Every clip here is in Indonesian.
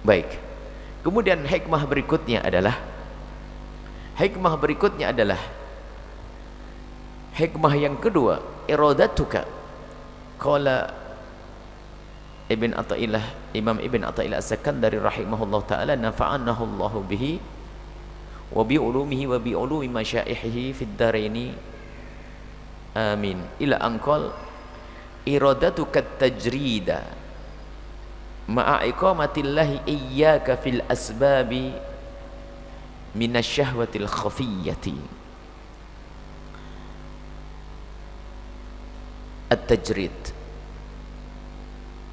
Baik. Kemudian hikmah berikutnya adalah hikmah yang kedua, iradatuka. Qala Imam Ibn Athaillah As-Sakandari rahimahullah ta'ala, nafa'anahu Allahu bihi wa bi ulumihi wa bi ulumi masyaihihi fid daraini amin, ila anqal iradatuka tajrida ma'a iqamatillahi iyyaka fil asbabi minasyahwatil khafiyyati. At-tajrid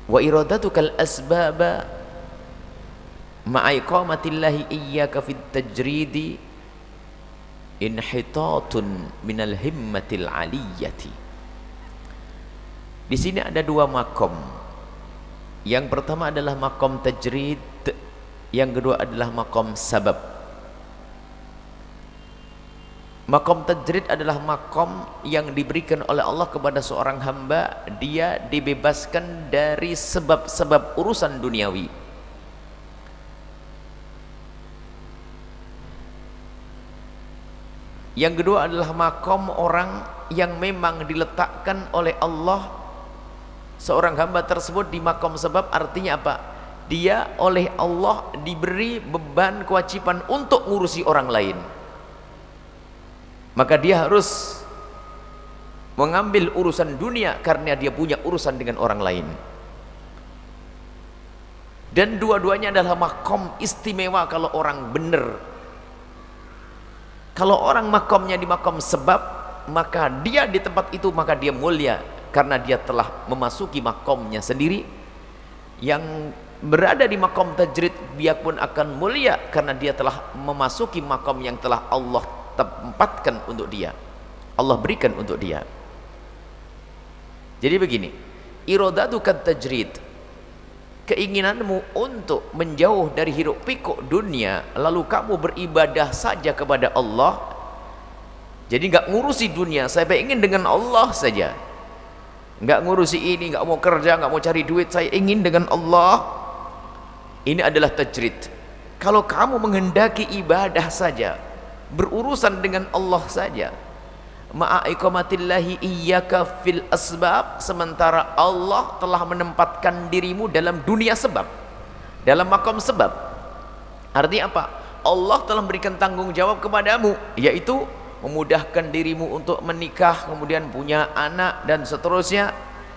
wa iradatukal asbaba ma'a iqamatillahi iyyaka fit tajridi inhitatun minal himmatil aliyyati. Di sini ada dua makom. Yang pertama adalah makom tajrid, yang kedua adalah makom sabab. Makom tajrid adalah makom yang diberikan oleh Allah kepada seorang hamba, dia dibebaskan dari sebab-sebab urusan duniawi. Yang kedua adalah makom orang yang memang diletakkan oleh Allah, seorang hamba tersebut di makom sebab. Artinya apa? Dia oleh Allah diberi beban kewajiban untuk ngurusi orang lain, maka dia harus mengambil urusan dunia karena dia punya urusan dengan orang lain. Dan dua-duanya adalah makom istimewa kalau orang benar. Kalau orang makomnya di makom sebab, maka dia di tempat itu maka dia mulia karena dia telah memasuki makomnya sendiri. Yang berada di makom tajrid dia pun akan mulia karena dia telah memasuki makom yang telah Allah tempatkan untuk dia, Allah berikan untuk dia. Jadi begini, iradatukat tajrid, keinginanmu untuk menjauh dari hiruk pikuk dunia, lalu kamu beribadah saja kepada Allah. Jadi nggak ngurusi dunia, saya ingin dengan Allah saja, nggak ngurusi ini, nggak mau kerja, nggak mau cari duit, saya ingin dengan Allah. Ini adalah tajrid. Kalau kamu menghendaki ibadah saja, berurusan dengan Allah saja, ma'a iqamatillahi iyyaka fil asbab, sementara Allah telah menempatkan dirimu dalam dunia sebab, dalam makom sebab. Artinya apa? Allah telah memberikan tanggung jawab kepadamu, yaitu memudahkan dirimu untuk menikah, kemudian punya anak dan seterusnya.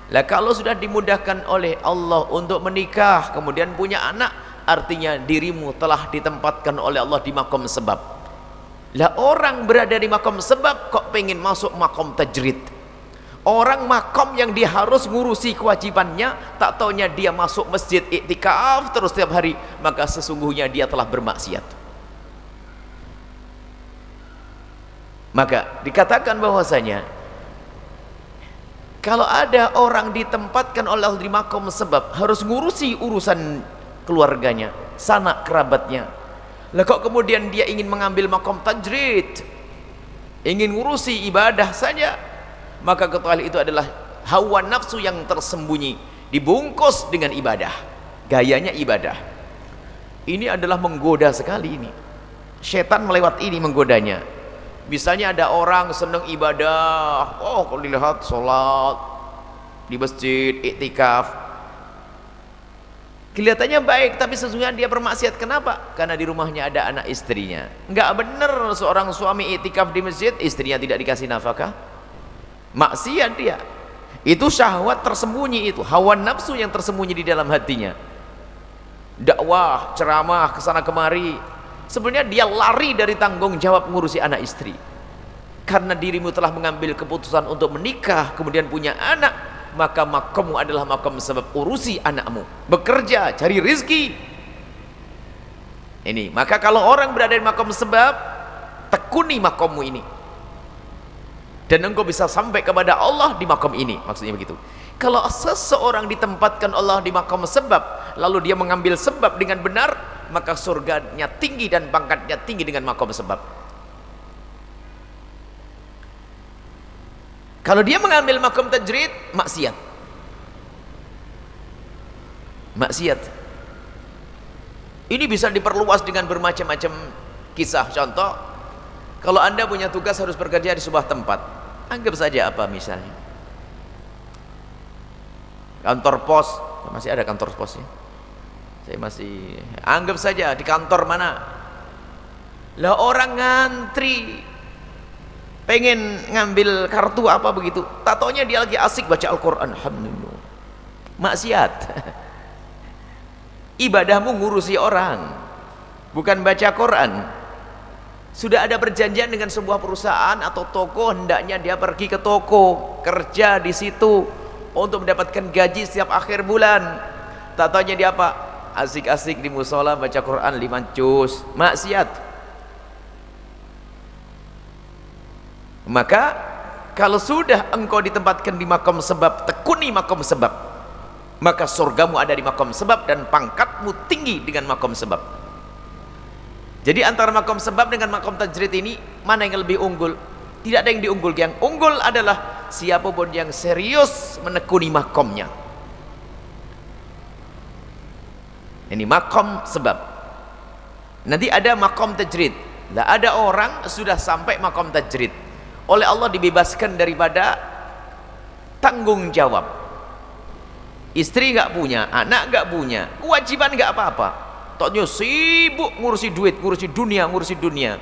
Lah kalau sudah dimudahkan oleh Allah untuk menikah kemudian punya anak, artinya dirimu telah ditempatkan oleh Allah di makom sebab. Lah orang berada di makom sebab kok pengen masuk makom tajrid? Orang makom yang dia harus ngurusi kewajibannya, tak taunya dia masuk masjid iktikaf terus setiap hari, maka sesungguhnya dia telah bermaksiat. Maka dikatakan bahwasanya kalau ada orang ditempatkan oleh Allah di makom sebab, harus ngurusi urusan keluarganya, sanak kerabatnya. Lah kok kemudian dia ingin mengambil makom tajrid, ingin ngurusi ibadah saja, maka ketahui itu adalah hawa nafsu yang tersembunyi dibungkus dengan ibadah, gayanya ibadah. Ini adalah menggoda sekali ini. Setan melewat ini menggodanya. Misalnya ada orang senang ibadah, oh kalau dilihat sholat di masjid, iktikaf, kelihatannya baik, tapi sesungguhnya dia bermaksiat. Kenapa? Karena di rumahnya ada anak istrinya. Enggak benar seorang suami iktikaf di masjid, istrinya tidak dikasih nafkah, maksiat dia. Itu syahwat tersembunyi, itu hawa nafsu yang tersembunyi di dalam hatinya. Dakwah, ceramah kesana kemari, sebenarnya dia lari dari tanggung jawab ngurusi anak istri. Karena dirimu telah mengambil keputusan untuk menikah kemudian punya anak, maka makommu adalah makom sebab, urusi anakmu, bekerja, cari rizki. Ini, maka kalau orang berada di makom sebab, tekuni makommu ini, dan engkau bisa sampai kepada Allah di makom ini. Maksudnya begitu. Kalau seseorang ditempatkan Allah di makom sebab, lalu dia mengambil sebab dengan benar, maka surganya tinggi dan pangkatnya tinggi dengan makom sebab. Kalau dia mengambil makom tajrid, maksiat. Ini bisa diperluas dengan bermacam-macam kisah. Contoh, kalau Anda punya tugas harus bekerja di sebuah tempat, anggap saja apa misalnya kantor pos. Masih ada kantor pos ya? Saya masih anggap saja di kantor mana lah, orang ngantri pengen ngambil kartu apa begitu, tak taunya dia lagi asik baca Al-Quran. Alhamdulillah, maksiat. Ibadahmu ngurusi orang, bukan baca Quran. Sudah ada perjanjian dengan sebuah perusahaan atau toko, hendaknya dia pergi ke toko, kerja di situ untuk mendapatkan gaji setiap akhir bulan. Tak taunya dia apa? Asik-asik di musola baca Quran 5 juz. Maksiat. Maka kalau sudah engkau ditempatkan di makom sebab, tekuni makom sebab, maka surgamu ada di makom sebab dan pangkatmu tinggi dengan makom sebab. Jadi antara makom sebab dengan makom tajrid ini, mana yang lebih unggul? Tidak ada yang diunggul. Yang unggul adalah siapapun yang serius menekuni makomnya. Ini makom sebab. Nanti ada makom tajrid. Lah ada orang sudah sampai makom tajrid, oleh Allah dibebaskan daripada tanggung jawab. Istri nggak punya, anak nggak punya, kewajiban nggak apa-apa. Toknya sibuk ngurusi duit, ngurusi dunia.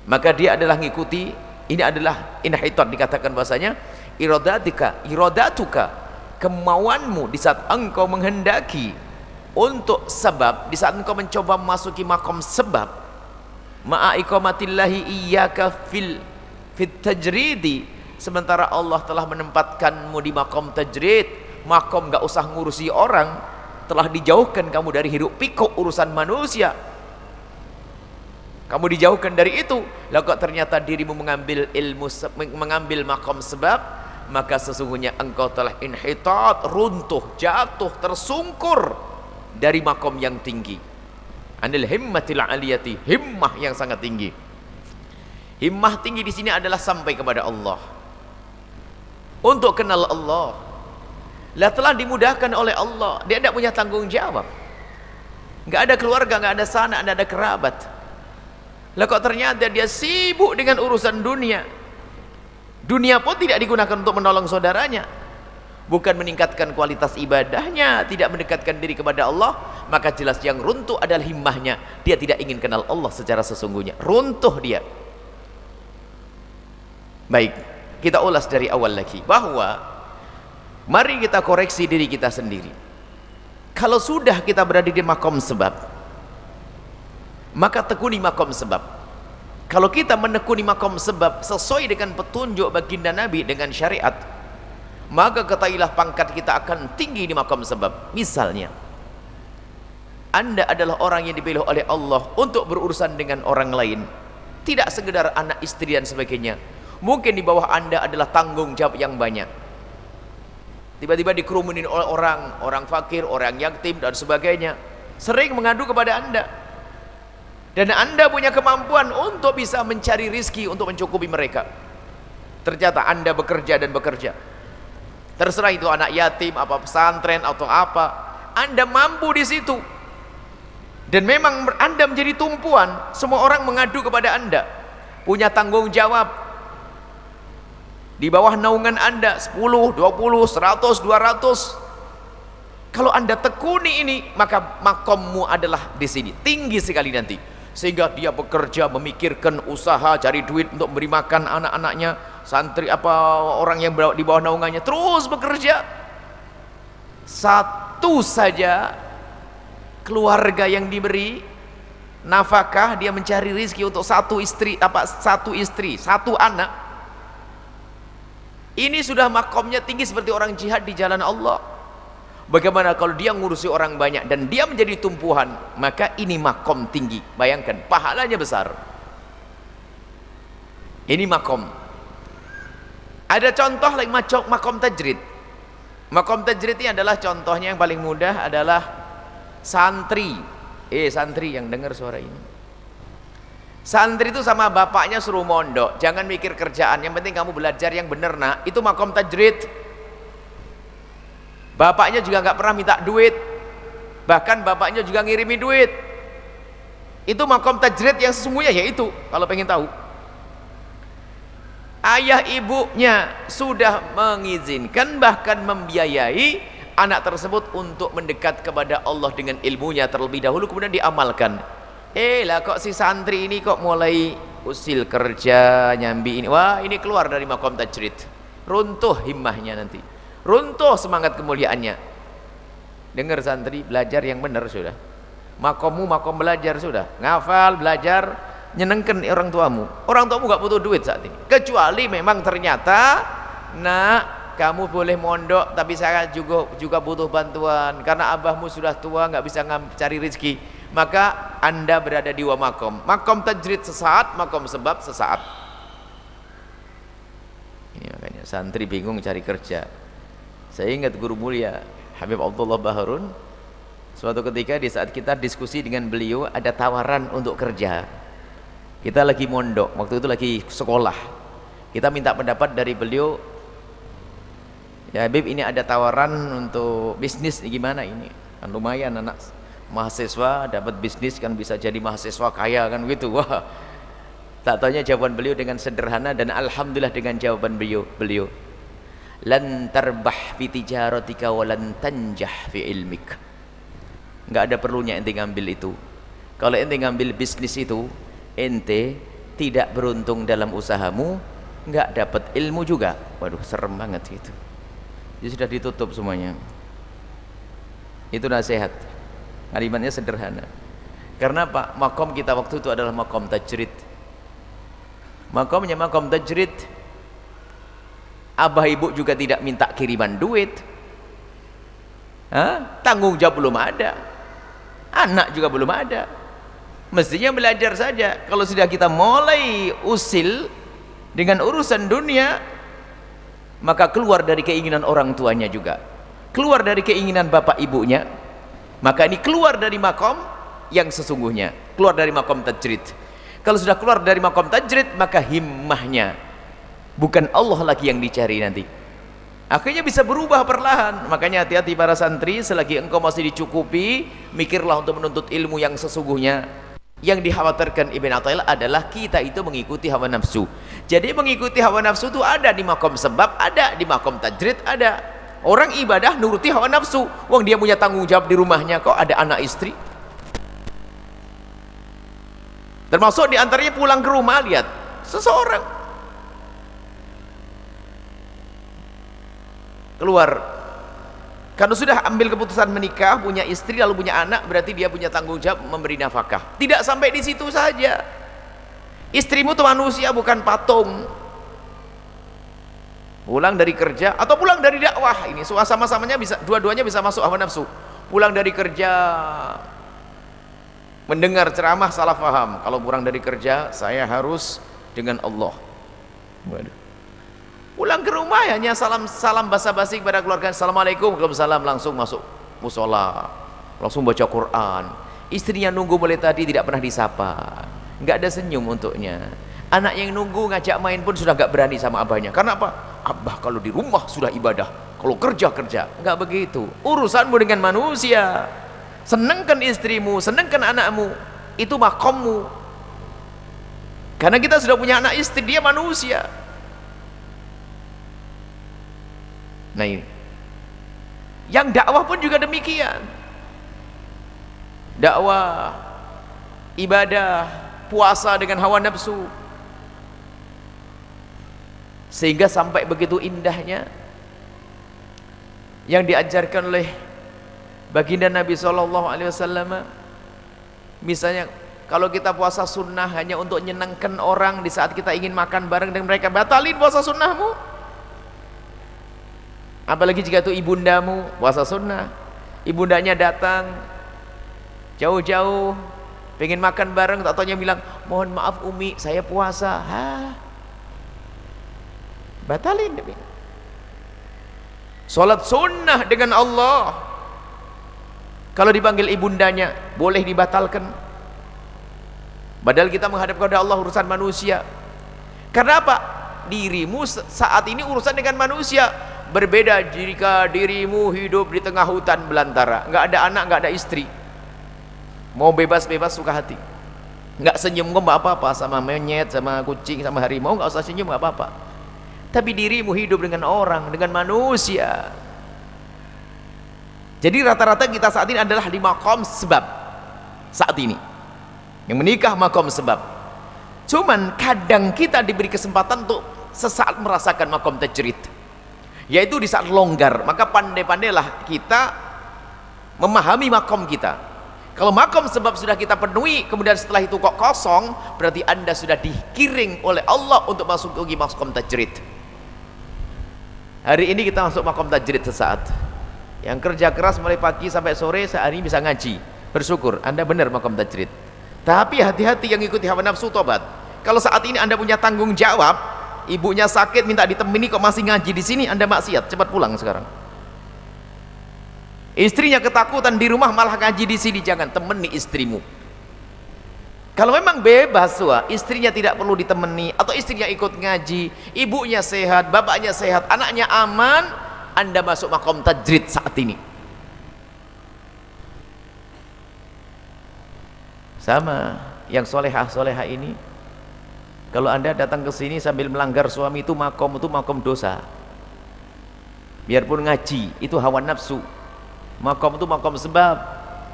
Maka dia adalah ngikuti. Ini adalah inhitat, dikatakan bahasanya iradatuka, kemauanmu di saat engkau menghendaki untuk sebab, di saat engkau mencoba memasuki makom sebab, ma'a iqamatillahi iyyaka fit tajridi, sementara Allah telah menempatkanmu di makom tajrid, makom gak usah ngurusi orang, telah dijauhkan kamu dari hiruk pikuk urusan manusia. Kamu dijauhkan dari itu, lah kok ternyata dirimu mengambil ilmu, mengambil makom sebab, maka sesungguhnya engkau telah inhitat, runtuh, jatuh, tersungkur dari makom yang tinggi. Anil himmatil aliyati, himmah yang sangat tinggi. Himmah tinggi di sini adalah sampai kepada Allah, untuk kenal Allah. Lah telah dimudahkan oleh Allah, dia tidak punya tanggung jawab, nggak ada keluarga, nggak ada sanak, nggak ada kerabat. Lah kok ternyata dia sibuk dengan urusan dunia. Dunia pun tidak digunakan untuk menolong saudaranya, bukan meningkatkan kualitas ibadahnya, tidak mendekatkan diri kepada Allah. Maka jelas yang runtuh adalah himmahnya. Dia tidak ingin kenal Allah secara sesungguhnya, runtuh dia. Baik, kita ulas dari awal lagi, bahwa mari kita koreksi diri kita sendiri. Kalau sudah kita berada di makom sebab, maka tekuni makom sebab. Kalau kita menekuni makom sebab sesuai dengan petunjuk baginda Nabi dengan syariat, maka ketahuilah pangkat kita akan tinggi di makom sebab. Misalnya, Anda adalah orang yang dipilih oleh Allah untuk berurusan dengan orang lain, tidak sekedar anak, istri dan sebagainya. Mungkin di bawah Anda adalah tanggung jawab yang banyak. Tiba-tiba dikerumunin oleh orang fakir, orang yatim dan sebagainya, sering mengadu kepada Anda. Dan Anda punya kemampuan untuk bisa mencari rizki untuk mencukupi mereka. Ternyata Anda bekerja dan bekerja, terserah itu anak yatim, apa pesantren atau apa, Anda mampu di situ. Dan memang Anda menjadi tumpuan, semua orang mengadu kepada Anda, punya tanggung jawab. Di bawah naungan Anda 10, 20, 100, 200. Kalau Anda tekuni ini, maka makommu adalah di sini, tinggi sekali nanti. Sehingga dia bekerja, memikirkan usaha, cari duit untuk memberi makan anak-anaknya, santri apa orang yang di bawah naungannya, terus bekerja. Satu saja keluarga yang diberi nafkah, dia mencari rezeki untuk satu istri, satu anak. Ini sudah makomnya tinggi seperti orang jihad di jalan Allah. Bagaimana kalau dia ngurusi orang banyak dan dia menjadi tumpuhan, maka ini makom tinggi. Bayangkan, pahalanya besar. Ini makom. Ada contoh lagi makom tajrid. Makom tajrid ini adalah contohnya yang paling mudah adalah santri. Santri yang dengar suara ini. Santri itu sama bapaknya suruh mondok, jangan mikir kerjaan, yang penting kamu belajar yang benar, nak. Itu makom tajrid. Bapaknya juga nggak pernah minta duit, bahkan bapaknya juga ngirimi duit. Itu makom tajrid yang sesungguhnya, yaitu kalau pengen tahu, ayah ibunya sudah mengizinkan bahkan membiayai anak tersebut untuk mendekat kepada Allah dengan ilmunya terlebih dahulu, kemudian diamalkan. Lah kok si santri ini kok mulai usil kerja nyambi ini, wah ini keluar dari makom tajrid, runtuh himmahnya, nanti runtuh semangat kemuliaannya. Dengar santri, belajar yang benar sudah, makommu makom belajar sudah, ngafal, belajar, nyenengkan orang tuamu gak butuh duit saat ini, kecuali memang ternyata nak kamu boleh mondok tapi saya juga butuh bantuan karena abahmu sudah tua nggak bisa cari rezeki, maka anda berada di makom tajrid sesaat, makom sebab sesaat. Ini makanya santri bingung cari kerja. Saya ingat guru mulia Habib Abdullah Baharun, suatu ketika di saat kita diskusi dengan beliau ada tawaran untuk kerja. Kita lagi mondok, waktu itu lagi sekolah, kita minta pendapat dari beliau, ya Habib ini ada tawaran untuk bisnis, gimana ini, kan lumayan anak mahasiswa dapat bisnis kan bisa jadi mahasiswa kaya kan gitu. Wah, tak taunya jawaban beliau dengan sederhana, dan alhamdulillah dengan jawaban beliau lan tarbah fi tijaratika wa lan tanjah fi ilmik. Enggak ada perlunya ente ngambil itu. Kalau ente ngambil bisnis itu, ente tidak beruntung dalam usahamu, enggak dapat ilmu juga. Waduh, serem banget itu. Jadi sudah ditutup semuanya. Itu nasihat. Kalimatnya sederhana. Karena Pak, makom kita waktu itu adalah makom tajrid. Makomnya makom tajrid. Abah ibu juga tidak minta kiriman duit. Tanggung jawab belum ada. Anak juga belum ada. Mestinya belajar saja. Kalau sudah kita mulai usil dengan urusan dunia, maka keluar dari keinginan orang tuanya juga, keluar dari keinginan bapak ibunya, maka ini keluar dari makom yang sesungguhnya, keluar dari makom tajrid. Kalau sudah keluar dari makom tajrid, maka himmahnya bukan Allah lagi yang dicari nanti. Akhirnya bisa berubah perlahan. Makanya hati-hati para santri, selagi engkau masih dicukupi, mikirlah untuk menuntut ilmu yang sesungguhnya. Yang dikhawatirkan Ibn Athaillah adalah kita itu mengikuti hawa nafsu. Jadi mengikuti hawa nafsu itu ada di makom sebab, ada di makom tajrid, ada. Orang ibadah nuruti hawa nafsu, wong dia punya tanggung jawab di rumahnya, kok ada anak istri. Termasuk diantaranya pulang ke rumah, lihat seseorang keluar, kalau sudah ambil keputusan menikah, punya istri, lalu punya anak, berarti dia punya tanggung jawab memberi nafkah. Tidak sampai di situ saja. Istrimu itu manusia, bukan patung. Pulang dari kerja atau pulang dari dakwah, ini sama-samanya bisa, dua-duanya bisa masuk hawa nafsu. Pulang dari kerja, mendengar ceramah, salah paham. Kalau pulang dari kerja, saya harus dengan Allah. Waduh. Pulang ke rumah hanya salam basa-basi kepada keluarga, assalamualaikum, waalaikumsalam, langsung masuk musola, langsung baca Quran. Istrinya nunggu mulai tadi tidak pernah disapa, nggak ada senyum untuknya. Anak yang nunggu ngajak main pun sudah nggak berani sama abahnya. Karena apa? Abah kalau di rumah sudah ibadah, kalau kerja. Nggak begitu. Urusanmu dengan manusia. Senangkan istrimu, senangkan anakmu, itu makommu. Karena kita sudah punya anak istri, dia manusia. Nah ini, yang dakwah pun juga demikian. Dakwah, ibadah, puasa dengan hawa nafsu, sehingga sampai begitu indahnya yang diajarkan oleh baginda Nabi SAW. Misalnya kalau kita puasa sunnah hanya untuk menyenangkan orang, di saat kita ingin makan bareng dengan mereka, batalin puasa sunnahmu. Apalagi jika itu ibundamu puasa sunnah, ibundanya datang jauh-jauh pengen makan bareng, tak taunya bilang, mohon maaf Umi, saya puasa. Batalin. Salat sunnah dengan Allah, kalau dipanggil ibundanya boleh dibatalkan, padahal kita menghadap kepada Allah urusan manusia. Karena apa? Dirimu saat ini urusan dengan manusia, Berbeda jika dirimu hidup di tengah hutan belantara, nggak ada anak, nggak ada istri, mau bebas-bebas suka hati, nggak senyum kok nggak apa-apa, sama monyet, sama kucing, sama harimau nggak usah senyum nggak apa-apa. Tapi dirimu hidup dengan orang, dengan manusia. Jadi rata-rata kita saat ini adalah di makom sebab. Saat ini yang menikah makom sebab. Cuman kadang kita diberi kesempatan untuk sesaat merasakan makom tajrid, yaitu di saat longgar. Maka pandai-pandailah kita memahami makom kita. Kalau makom sebab sudah kita penuhi, kemudian setelah itu kok kosong, berarti anda sudah dikiring oleh Allah untuk masuk ke makom tajrid. Hari ini kita masuk makom tajrid sesaat. Yang kerja keras mulai pagi sampai sore, sehari bisa ngaji, bersyukur anda benar makom tajrid. Tapi hati-hati yang ikuti hawa nafsu, tobat. Kalau saat ini anda punya tanggung jawab, ibunya sakit minta ditemani kok masih ngaji di sini, anda maksiat, cepat pulang sekarang. Istrinya ketakutan di rumah malah ngaji di sini, jangan, temani istrimu. Kalau memang bebas, istrinya tidak perlu ditemani, atau istrinya ikut ngaji, ibunya sehat, bapaknya sehat, anaknya aman, anda masuk makom tajrid saat ini. Sama yang solehah ini, kalau anda datang ke sini sambil melanggar suami, itu makom dosa. Biarpun ngaji itu hawa nafsu. Makom itu makom sebab,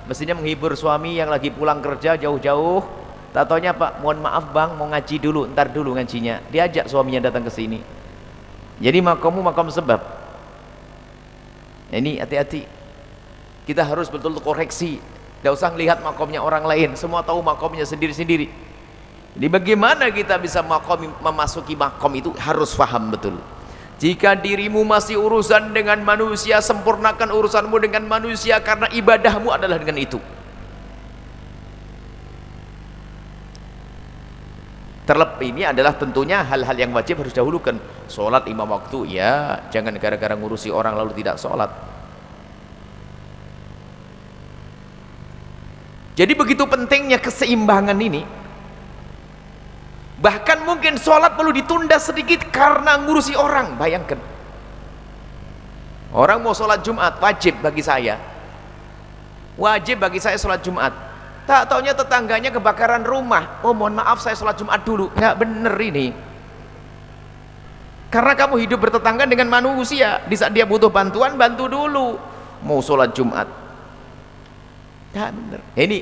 mestinya menghibur suami yang lagi pulang kerja jauh-jauh. Tak taunya, Pak, mohon maaf bang, mau ngaji dulu, ntar dulu ngajinya. Diajak suaminya datang ke sini. Jadi makommu makom sebab. Ini hati-hati. Kita harus betul-betul koreksi. Tidak usah melihat makomnya orang lain, semua tahu makomnya sendiri-sendiri. Jadi bagaimana kita bisa memasuki makom itu harus paham betul. Jika dirimu masih urusan dengan manusia, sempurnakan urusanmu dengan manusia, karena ibadahmu adalah dengan itu. Terlebih ini adalah tentunya hal-hal yang wajib harus dahulukan. Sholat 5 waktu, ya jangan gara-gara ngurusi orang lalu tidak sholat. Jadi begitu pentingnya keseimbangan ini. Bahkan mungkin sholat perlu ditunda sedikit karena ngurusi orang. Bayangkan, orang mau sholat Jumat, wajib bagi saya sholat Jumat. Tak taunya tetangganya kebakaran rumah, oh mohon maaf saya sholat Jumat dulu. Nggak bener ini, karena kamu hidup bertetangga dengan manusia. Di saat dia butuh bantuan, bantu dulu. Mau sholat Jumat, nggak bener. Ini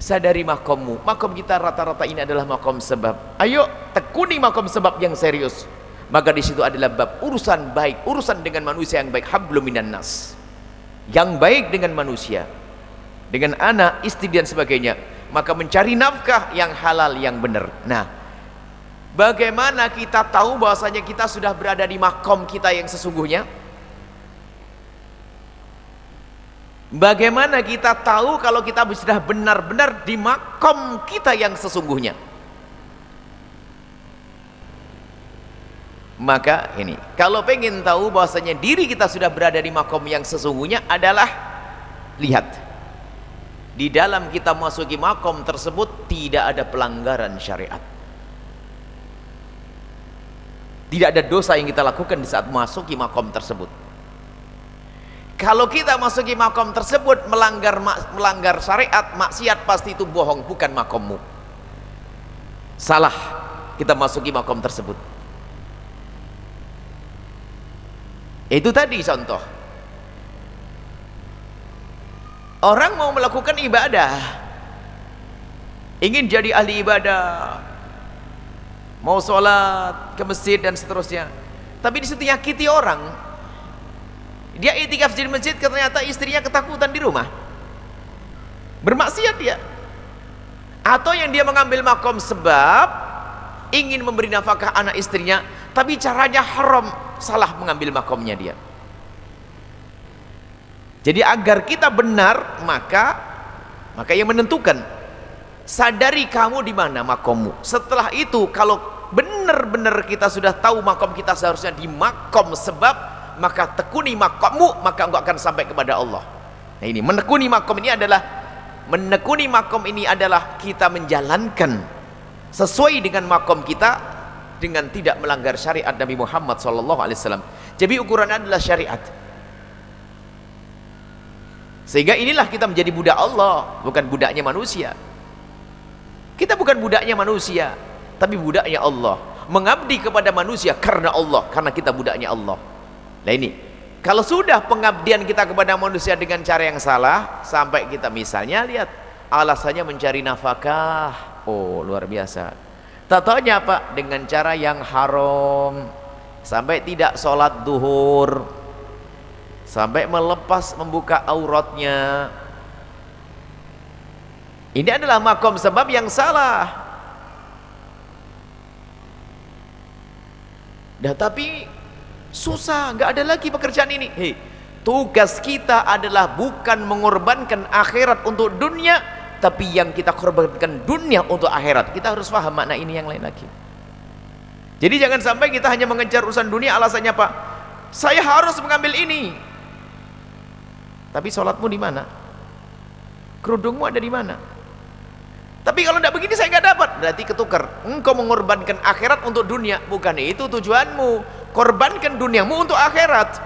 sadari makommu. Makom kita rata-rata ini adalah makom sebab. Ayo tekuni makom sebab yang serius. Maka di situ adalah bab urusan baik, urusan dengan manusia yang baik, hablum minan nas, yang baik dengan manusia, dengan anak, istri dan sebagainya. Maka mencari nafkah yang halal, yang benar. Nah, bagaimana kita tahu bahwasanya kita sudah berada di makom kita yang sesungguhnya? Bagaimana kita tahu kalau kita sudah benar-benar di makom kita yang sesungguhnya? Maka ini, kalau pengen tahu bahwasanya diri kita sudah berada di makom yang sesungguhnya adalah, lihat, di dalam kita masuki makom tersebut tidak ada pelanggaran syariat. Tidak ada dosa yang kita lakukan di saat masuki makom tersebut. Kalau kita masuki makom tersebut melanggar syariat, maksiat, pasti itu bohong, bukan makommu. Salah kita masuki makom tersebut. Itu tadi contoh. Orang mau melakukan ibadah, ingin jadi ahli ibadah, mau sholat ke masjid dan seterusnya, tapi di situ nyakiti orang. Dia itikaf di masjid, ternyata istrinya ketakutan di rumah, bermaksiat dia. Atau yang dia mengambil makom sebab, ingin memberi nafkah anak istrinya, tapi caranya haram, salah mengambil makomnya dia. Jadi agar kita benar, maka yang menentukan, sadari kamu di mana makommu. Setelah itu, kalau benar-benar kita sudah tahu makom kita seharusnya di makom sebab, maka tekuni makommu, maka engkau akan sampai kepada Allah. Nah ini, menekuni makom ini adalah kita menjalankan sesuai dengan makom kita, dengan tidak melanggar syariat Nabi Muhammad SAW. Jadi ukuran adalah syariat. Sehingga inilah kita menjadi budak Allah, bukan budaknya manusia. Kita bukan budaknya manusia, tapi budaknya Allah. Mengabdi kepada manusia karena Allah, karena kita budaknya Allah. Nah ini, kalau sudah pengabdian kita kepada manusia dengan cara yang salah, sampai kita misalnya lihat alasannya mencari nafkah, oh luar biasa. Tak taunya apa? Dengan cara yang haram, sampai tidak sholat duhur, sampai melepas membuka auratnya. Ini adalah makom sebab yang salah. Dah tapi susah, nggak ada lagi pekerjaan ini. Hei, tugas kita adalah bukan mengorbankan akhirat untuk dunia, tapi yang kita korbankan dunia untuk akhirat. Kita harus paham makna ini yang lain lagi. Jadi jangan sampai kita hanya mengejar urusan dunia, alasannya apa? Saya harus mengambil ini. Tapi sholatmu di mana? Kerudungmu ada di mana? Tapi kalau tidak begini saya nggak dapat. Berarti ketukar. Engkau mengorbankan akhirat untuk dunia, bukan itu tujuanmu. Korbankan duniamu untuk akhirat,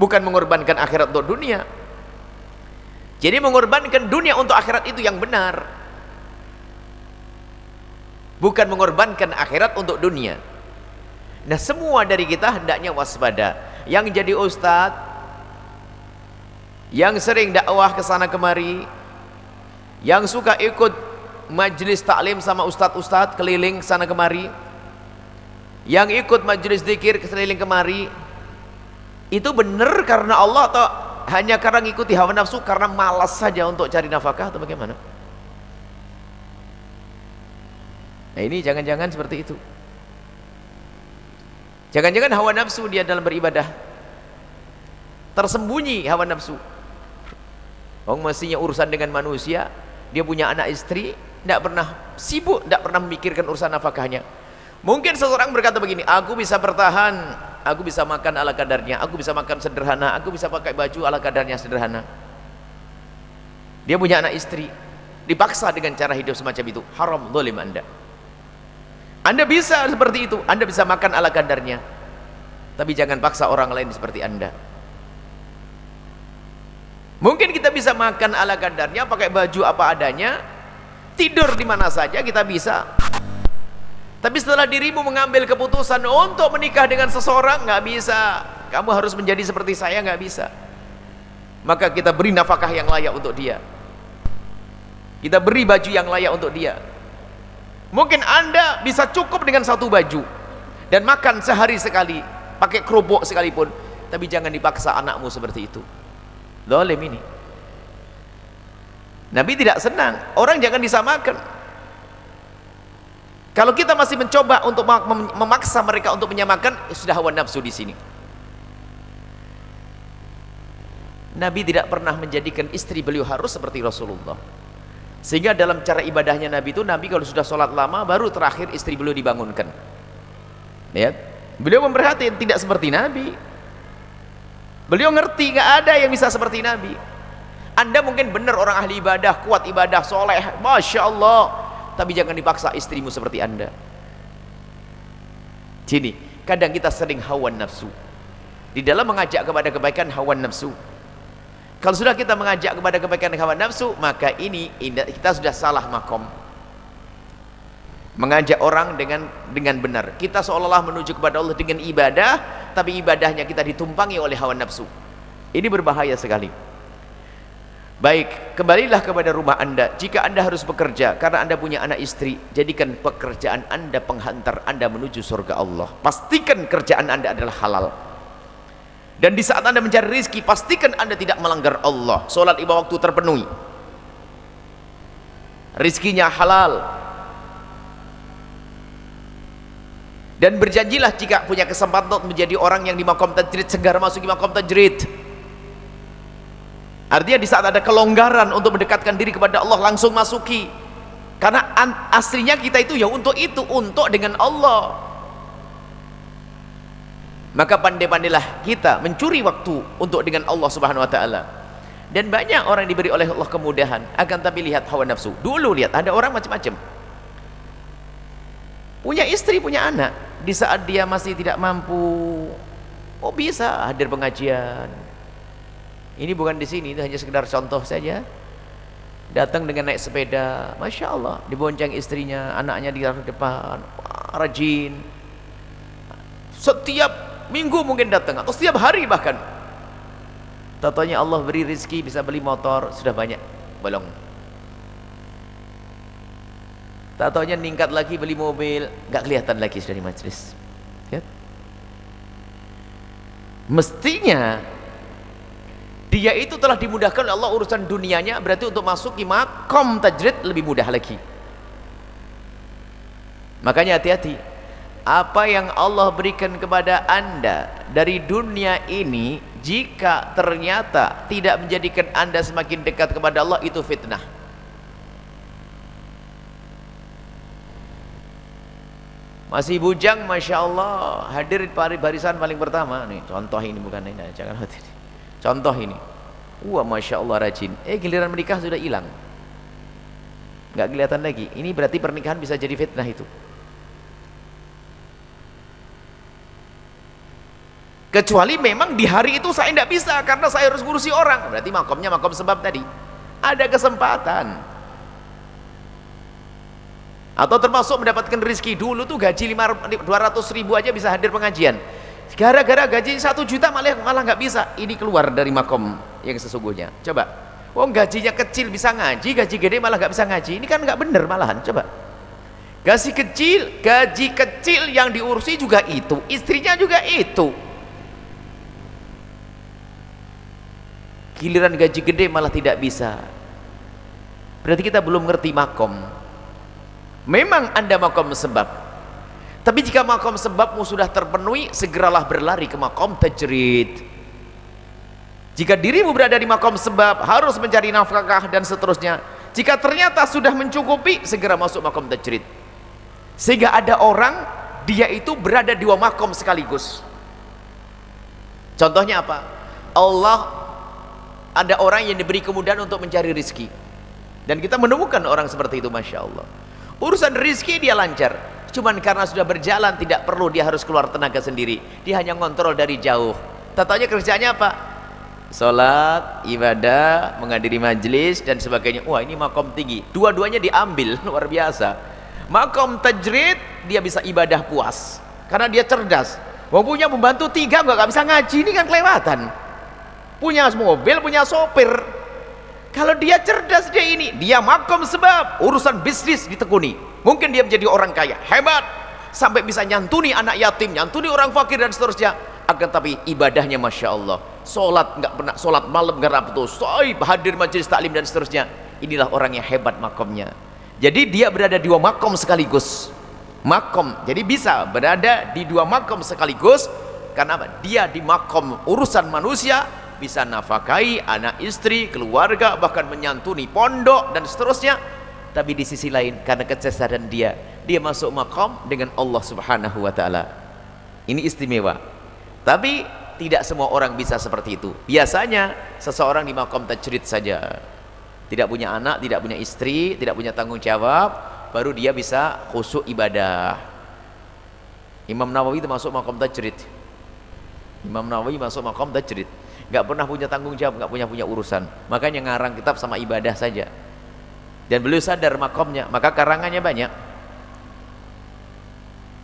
bukan mengorbankan akhirat untuk dunia. Jadi mengorbankan dunia untuk akhirat itu yang benar, bukan mengorbankan akhirat untuk dunia. Nah semua dari kita hendaknya waspada. Yang jadi ustadz, yang sering dakwah ke sana kemari, yang suka ikut majelis taklim sama ustadz-ustadz keliling sana kemari, yang ikut majelis zikir keliling kemari, itu benar karena Allah atau hanya karena ngikuti hawa nafsu, karena malas saja untuk cari nafkah, atau bagaimana? Nah ini jangan-jangan seperti itu. Jangan-jangan hawa nafsu dia dalam beribadah, tersembunyi hawa nafsu. Mestinya urusan dengan manusia, dia punya anak istri, tidak pernah sibuk, tidak pernah memikirkan urusan nafkahnya. Mungkin seseorang berkata begini, aku bisa bertahan, aku bisa makan ala kadarnya, aku bisa makan sederhana, aku bisa pakai baju ala kadarnya sederhana. Dia punya anak istri, dipaksa dengan cara hidup semacam itu, haram, zalim Anda. Anda bisa seperti itu, Anda bisa makan ala kadarnya, tapi jangan paksa orang lain seperti Anda. Mungkin kita bisa makan ala kadarnya, pakai baju apa adanya, tidur di mana saja kita bisa. Tapi setelah dirimu mengambil keputusan untuk menikah dengan seseorang, nggak bisa. Kamu harus menjadi seperti saya, nggak bisa. Maka kita beri nafkah yang layak untuk dia. Kita beri baju yang layak untuk dia. Mungkin Anda bisa cukup dengan satu baju dan makan sehari sekali, pakai kerupuk sekalipun, tapi jangan dipaksa anakmu seperti itu. Zalim ini. Nabi tidak senang orang jangan disamakan. Kalau kita masih mencoba untuk memaksa mereka untuk menyamakan, sudah hawa nafsu di sini. Nabi tidak pernah menjadikan istri beliau harus seperti Rasulullah. Sehingga dalam cara ibadahnya Nabi itu, Nabi kalau sudah sholat lama baru terakhir istri beliau dibangunkan. Lihat, beliau memperhatikan, tidak seperti Nabi. Beliau ngerti nggak ada yang bisa seperti Nabi. Anda mungkin benar orang ahli ibadah, kuat ibadah, soleh, masya Allah, tapi jangan dipaksa istrimu seperti Anda. Sini, kadang kita sering hawa nafsu di dalam mengajak kepada kebaikan, hawa nafsu. Kalau sudah kita mengajak kepada kebaikan hawa nafsu, maka ini kita sudah salah makom. Mengajak orang dengan benar, kita seolah-olah menuju kepada Allah dengan ibadah, tapi ibadahnya kita ditumpangi oleh hawa nafsu. Ini berbahaya sekali. Baik, kembalilah kepada rumah Anda. Jika Anda harus bekerja karena Anda punya anak istri, jadikan pekerjaan Anda penghantar Anda menuju surga Allah. Pastikan kerjaan Anda adalah halal. Dan di saat Anda mencari rizki, pastikan Anda tidak melanggar Allah. Sholat 5 waktu terpenuhi, rizkinya halal. Dan berjanjilah jika punya kesempatan untuk menjadi orang yang di maqam tajrid, segera masuk di maqam tajrid. Artinya di saat ada kelonggaran untuk mendekatkan diri kepada Allah, langsung masuki. Karena aslinya kita itu ya untuk itu, untuk dengan Allah. Maka pandai-pandailah kita mencuri waktu untuk dengan Allah Subhanahu wa taala. Dan banyak orang diberi oleh Allah kemudahan, akan tapi lihat hawa nafsu. Dulu lihat ada orang macam-macam. Punya istri, punya anak, di saat dia masih tidak mampu Oh bisa hadir pengajian. Ini bukan di sini, itu hanya sekedar contoh saja. Datang dengan naik sepeda, masya Allah, dibonceng istrinya, anaknya di depan, wah, rajin. Setiap minggu mungkin datang atau setiap hari bahkan. Tatanya Allah beri rezeki bisa beli motor, sudah banyak bolong. Tatanya meningkat lagi beli mobil, nggak kelihatan lagi sudah di majelis. Ya? Mestinya dia itu telah dimudahkan oleh Allah urusan dunianya, berarti untuk masuk ke makom tajrid lebih mudah lagi. Makanya hati-hati, apa yang Allah berikan kepada anda dari dunia ini, jika ternyata tidak menjadikan anda semakin dekat kepada Allah, itu fitnah. Masih bujang, masya Allah, hadir barisan paling pertama nih. Contoh ini, bukan ini, jangan hati. Contoh ini, wah masya Allah rajin. Giliran menikah sudah hilang, nggak kelihatan lagi. Ini berarti pernikahan bisa jadi fitnah itu. Kecuali memang di hari itu saya tidak bisa karena saya harus ngurusi orang, berarti makomnya makom sebab tadi. Ada kesempatan. Atau termasuk mendapatkan rezeki. Dulu tuh gaji 200.000 aja bisa hadir pengajian. Gara-gara gaji 1 juta malah nggak bisa. Ini keluar dari makom yang sesungguhnya. Coba, wong gajinya kecil bisa ngaji, gaji gede malah nggak bisa ngaji. Ini kan nggak bener malahan. Coba, gaji kecil yang diurusi juga itu, istrinya juga itu. Giliran gaji gede malah tidak bisa. Berarti kita belum ngerti makom. Memang anda makom sebab. Tapi jika makom sebabmu sudah terpenuhi, segeralah berlari ke makom tajrid. Jika dirimu berada di makom sebab, harus mencari nafkah dan seterusnya. Jika ternyata sudah mencukupi, segera masuk makom tajrid. Sehingga ada orang, dia itu berada di dua makom sekaligus. Contohnya apa? Allah, ada orang yang diberi kemudahan untuk mencari rezeki. Dan kita menemukan orang seperti itu, masya Allah. Urusan rezeki dia lancar. Cuman karena sudah berjalan, tidak perlu dia harus keluar tenaga sendiri, dia hanya ngontrol dari jauh. Tatanya kerjanya apa? Sholat, ibadah, menghadiri majelis dan sebagainya. Wah, ini makom tinggi, dua-duanya diambil, luar biasa. Makom tajrid, dia bisa ibadah puas karena dia cerdas. Wong punya pembantu 3 nggak bisa ngaji, ini kan kelewatan. Punya mobil, punya sopir. Kalau dia cerdas, dia makom sebab urusan bisnis ditekuni. Mungkin dia menjadi orang kaya, hebat, sampai bisa nyantuni anak yatim, nyantuni orang fakir dan seterusnya. Akan tapi ibadahnya masya Allah, sholat nggak pernah, sholat malam nggak pernah putus, hadir majelis taklim dan seterusnya. Inilah orang yang hebat makomnya. Jadi dia berada di dua makom sekaligus. Makom, jadi bisa berada di dua makom sekaligus. Karena apa? Dia di makom urusan manusia, bisa nafkahi anak istri, keluarga, bahkan menyantuni pondok dan seterusnya. Tapi di sisi lain, karena kecerdasan dia masuk makom dengan Allah subhanahu wa ta'ala. Ini istimewa. Tapi tidak semua orang bisa seperti itu. Biasanya seseorang di makom tajrid saja, tidak punya anak, tidak punya istri, tidak punya tanggung jawab, baru dia bisa khusyuk ibadah. Imam Nawawi itu masuk makom tajrid. Imam Nawawi masuk makom tajrid, nggak pernah punya tanggung jawab, nggak punya urusan. Makanya ngarang kitab sama ibadah saja. Dan beliau sadar makomnya, maka karangannya banyak.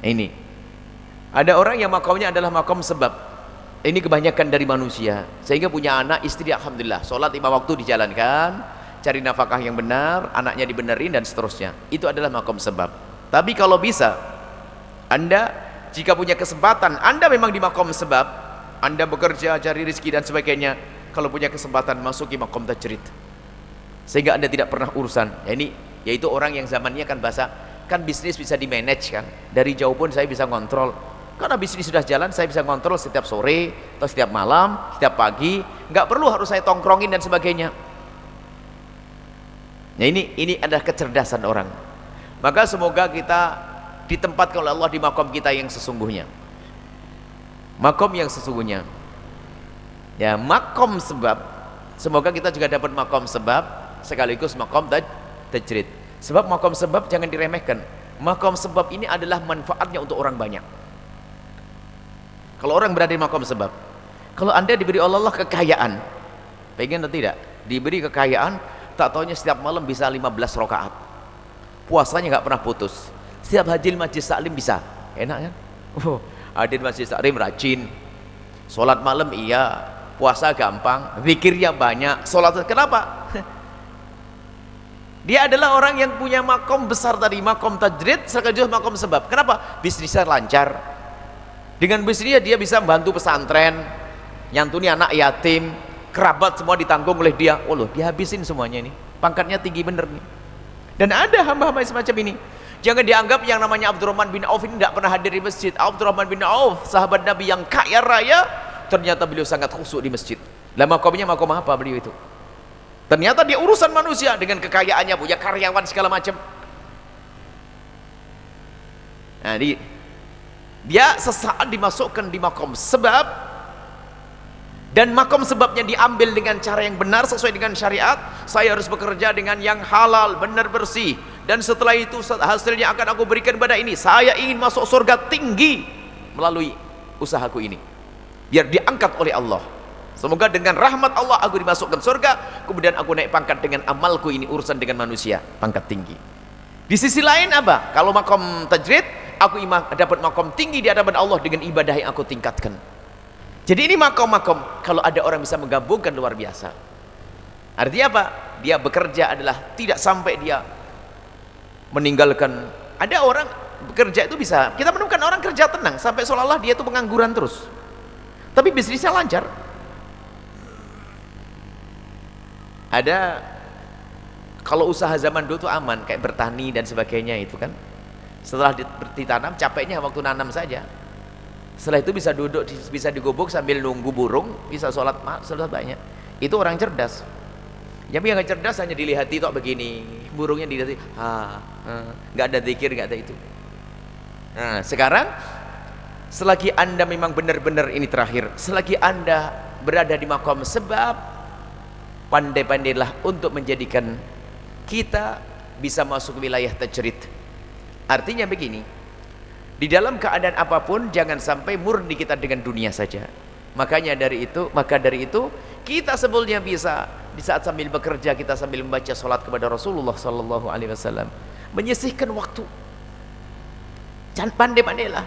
Ini ada orang yang makomnya adalah makom sebab. Ini kebanyakan dari manusia, sehingga punya anak istri, alhamdulillah, sholat 5 waktu dijalankan, cari nafkah yang benar, anaknya dibenerin dan seterusnya. Itu adalah makom sebab. Tapi kalau bisa, anda jika punya kesempatan, anda memang di makom sebab, anda bekerja, cari rezeki dan sebagainya, kalau punya kesempatan masuki makom tajrid, sehingga anda tidak pernah urusan. Ya, ini yaitu orang yang zamannya kan bisnis bisa di manage kan, dari jauh pun saya bisa ngontrol, karena bisnis sudah jalan, saya bisa ngontrol setiap sore atau setiap malam, setiap pagi, nggak perlu harus saya tongkrongin dan sebagainya. Nah, ini adalah kecerdasan orang. Maka semoga kita ditempatkan oleh Allah di makom kita yang sesungguhnya, makom yang sesungguhnya, ya, makom sebab. Semoga kita juga dapat makom sebab sekaligus makom tajrid. Sebab makom sebab jangan diremehkan. Makom sebab ini adalah manfaatnya untuk orang banyak. Kalau orang berada di makom sebab. Kalau anda diberi oleh Allah kekayaan, pengen atau tidak? Diberi kekayaan, tak taunya setiap malam bisa 15 rakaat. Puasanya nggak pernah putus. Setiap hadir majlis taklim bisa. Enak kan? Hadir majlis taklim rajin. Sholat malam iya, puasa gampang, zikirnya banyak, sholat. Kenapa? Dia adalah orang yang punya makom besar tadi, makom tajrid sekaligus makom sebab. Kenapa? Bisnisnya lancar. Dengan bisnisnya dia bisa membantu pesantren, nyantuni anak yatim, kerabat semua ditanggung oleh dia. Oh loh, dia habisin semuanya ini. Pangkatnya tinggi bener nih. Dan ada hamba-hamba semacam ini. Jangan dianggap yang namanya Abdurrahman bin Auf ini tidak pernah hadir di masjid. Abdurrahman bin Auf, sahabat Nabi yang kaya raya, ternyata beliau sangat khusyuk di masjid. Lah makomnya makom apa beliau itu? Ternyata dia urusan manusia dengan kekayaannya, punya karyawan segala macam. Nah, dia sesaat dimasukkan di makom sebab, dan makom sebabnya diambil dengan cara yang benar sesuai dengan syariat. Saya harus bekerja dengan yang halal, benar, bersih, dan setelah itu hasilnya akan aku berikan pada ini. Saya ingin masuk surga tinggi melalui usahaku ini, biar diangkat oleh Allah. Semoga dengan rahmat Allah aku dimasukkan surga, kemudian aku naik pangkat dengan amalku ini, urusan dengan manusia, pangkat tinggi. Di sisi lain apa? Kalau makom tajrid, aku dapat makom tinggi di hadapan Allah dengan ibadah yang aku tingkatkan. Jadi ini makom-makom, kalau ada orang bisa menggabungkan, luar biasa. Artinya apa? Dia bekerja adalah tidak sampai dia meninggalkan. Ada orang bekerja itu bisa, kita menemukan orang kerja tenang sampai seolah-olah dia itu pengangguran terus, tapi bisnisnya lancar. Ada, kalau usaha zaman dulu itu aman, kayak bertani dan sebagainya itu kan, setelah ditanam capeknya waktu nanam saja. Setelah itu bisa duduk, bisa digubuk sambil nunggu burung, bisa sholat banyak. Itu orang cerdas. Yang nggak cerdas hanya dilihati tok begini, burungnya dilihati, nggak ada zikir, nggak ada itu. Nah sekarang, selagi anda memang benar-benar ini terakhir, selagi anda berada di makom sebab, pandai-pandailah untuk menjadikan kita bisa masuk wilayah tajrid. Artinya begini, di dalam keadaan apapun jangan sampai murni kita dengan dunia saja. Maka dari itu kita sebelumnya bisa di saat sambil bekerja kita sambil membaca salat kepada Rasulullah sallallahu alaihi wasallam, menyisihkan waktu. Jangan pandai-pandailah.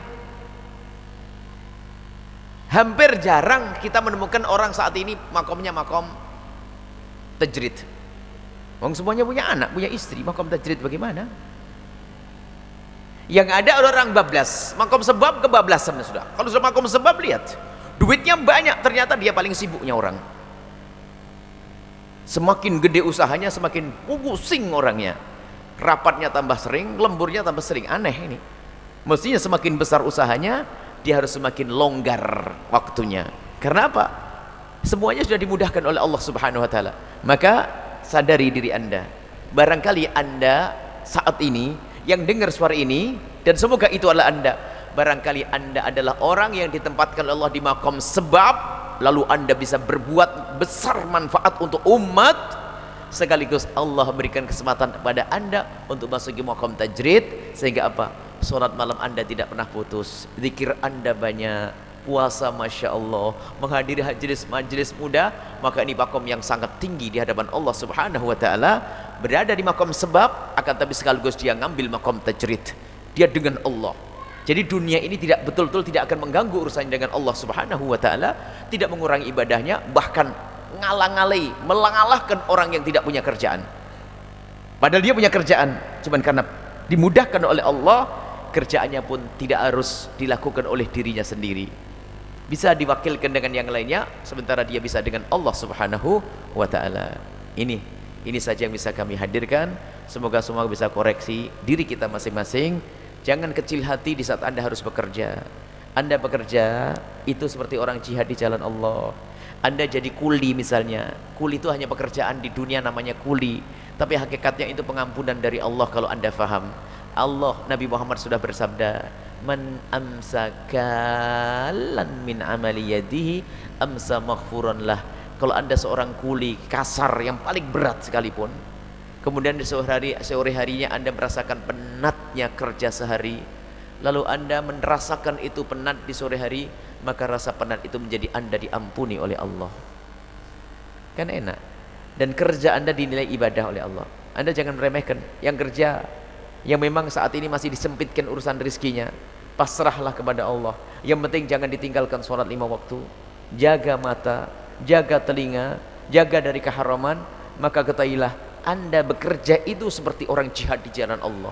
Hampir jarang kita menemukan orang saat ini makomnya makom tajrid. Wong semuanya punya anak, punya istri, makom tajrid bagaimana? Yang ada orang bablas, makom sebab kebablasan sudah. Kalau sudah makom sebab, lihat duitnya banyak, ternyata dia paling sibuknya orang. Semakin gede usahanya semakin pusing orangnya, rapatnya tambah sering, lemburnya tambah sering. Aneh ini. Mestinya semakin besar usahanya, dia harus semakin longgar waktunya. Karena apa? Semuanya sudah dimudahkan oleh Allah Subhanahu wa taala. Maka sadari diri anda, barangkali anda saat ini yang dengar suara ini, dan semoga itu adalah anda, barangkali anda adalah orang yang ditempatkan Allah di makom sebab, lalu anda bisa berbuat besar manfaat untuk umat, sekaligus Allah memberikan kesempatan kepada anda untuk masuk ke makom tajrid, sehingga apa? Sholat malam anda tidak pernah putus, zikir anda banyak, puasa Masya Allah, menghadiri majelis muda, maka ini makom yang sangat tinggi di hadapan Allah Subhanahu wa ta'ala. Berada di makom sebab, akan tapi sekaligus dia ngambil makom tajrid, dia dengan Allah. Jadi dunia ini betul-betul tidak akan mengganggu urusannya dengan Allah Subhanahu wa ta'ala, tidak mengurangi ibadahnya, bahkan ngalang-ngalai, mengalahkan orang yang tidak punya kerjaan. Padahal dia punya kerjaan, cuman karena dimudahkan oleh Allah, kerjaannya pun tidak harus dilakukan oleh dirinya sendiri, bisa diwakilkan dengan yang lainnya, sementara dia bisa dengan Allah Subhanahu wa ta'ala. Ini saja yang bisa kami hadirkan. Semoga semua bisa koreksi diri kita masing-masing. Jangan kecil hati di saat anda harus bekerja. Anda bekerja itu seperti orang jihad di jalan Allah. Anda jadi kuli misalnya, kuli itu hanya pekerjaan di dunia namanya kuli, tapi hakikatnya itu pengampunan dari Allah kalau anda faham. Allah, Nabi Muhammad sudah bersabda, man amsakalan min amali yadihi amsa maghfuran lah. Kalau anda seorang kuli kasar yang paling berat sekalipun, kemudian di sore harinya anda merasakan penatnya kerja sehari, lalu anda merasakan itu penat di sore hari, maka rasa penat itu menjadi Anda diampuni oleh Allah. Kan enak. Dan kerja Anda dinilai ibadah oleh Allah. Anda jangan meremehkan yang kerja, yang memang saat ini masih disempitkan urusan rizkinya, pasrahlah kepada Allah. Yang penting jangan ditinggalkan sholat 5 waktu, jaga mata, jaga telinga, jaga dari keharaman. Maka ketahuilah Anda bekerja itu seperti orang jihad di jalan Allah.